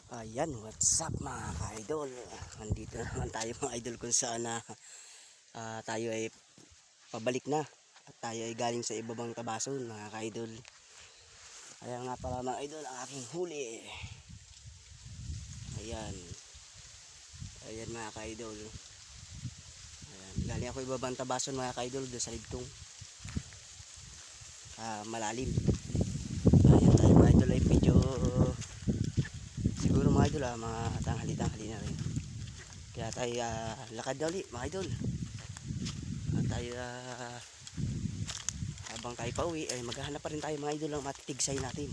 Ayan, what's up mga ka-idol? Nandito naman tayo mga idol kung saan na tayo ay pabalik na. At tayo ay galing sa ibabang tabason mga ka-idol. Ayan nga pala mga idol ang aking huli. Ayan. Ayan mga ka-idol. Ayan. Galing ako ibabang tabason mga ka-idol doon sa ligtong. Malalim. Ayan tayo mga idol ay medyo siguro mga idol mga tanghali na rin. Kaya tayo lakad na ulit mga idol. At tayo habang tayo pa uwi ay maghahanap pa rin tayo mga idol ng matitigsay natin.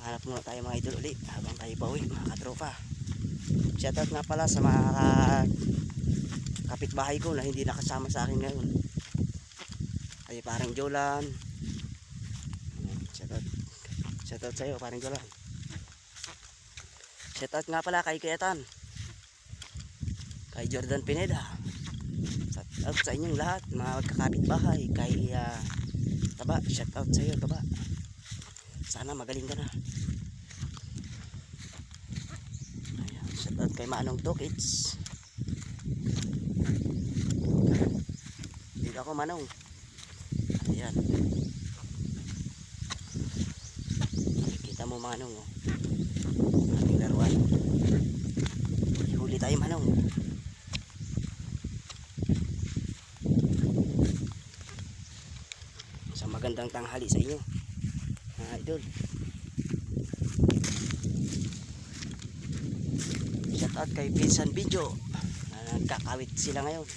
Hanap muna tayo mga idol ulit habang tayo pa uwi mga katropa. Shoutout nga pala sa mga kapitbahay ko na hindi nakasama sa akin ngayon. Ay parang Jolan. Shoutout sa iyo parang Jolan. Shoutout nga pala kay Kayatan, kay Jordan Pineda. Shoutout sa inyong lahat mga magkakapitbahay. Kay Taba, shoutout sa iyo Taba. Sana magaling ka na. Ayan, shoutout kay Manong Tokits. Dito ako Manong. Ayan. Kita mo Manong oh. Ating laruan. Huli tayo Manong. Sa magandang tanghali sa inyo mga idol. Shout out kay Pinsan Video na nagkakawit sila ngayon.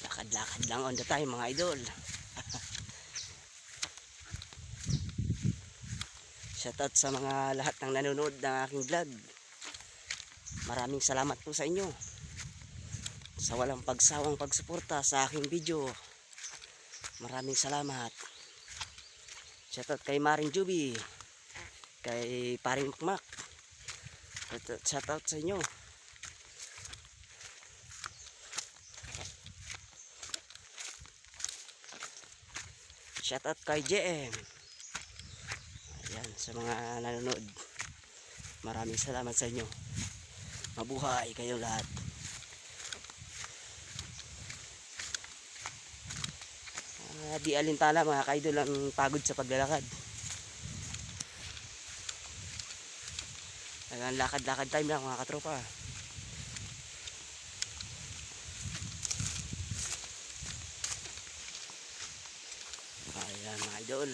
Lakad-lakad lang on the time mga idol. Shoutout sa mga lahat ng nanonood ng aking vlog. Maraming salamat po sa inyo sa walang pagsawang pagsuporta sa aking video. Maraming salamat. Shoutout kay Maring Juby, kay Paring Makmak. Shoutout sa inyo. Shoutout kay JM. Ayan, sa mga nanonood, maraming salamat sa inyo. Mabuhay kayong lahat. Di alintana mga kaidol ang pagod sa paglalakad. Ayan, lakad-lakad time lang mga katropa. Ayan mga idol,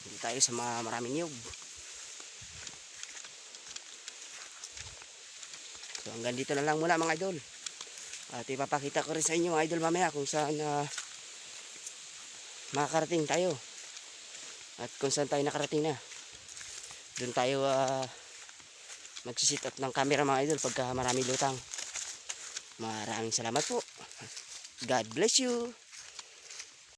hindi tayo sa mga maraming niyog. So hanggang dito na lang muna mga idol. At ipapakita ko rin sa inyo mga idol mamaya kung saan makakarating tayo. At kung saan tayo nakarating na, doon tayo magsisit up ng camera mga idol pagka marami lutang. Maraming salamat po. God bless you.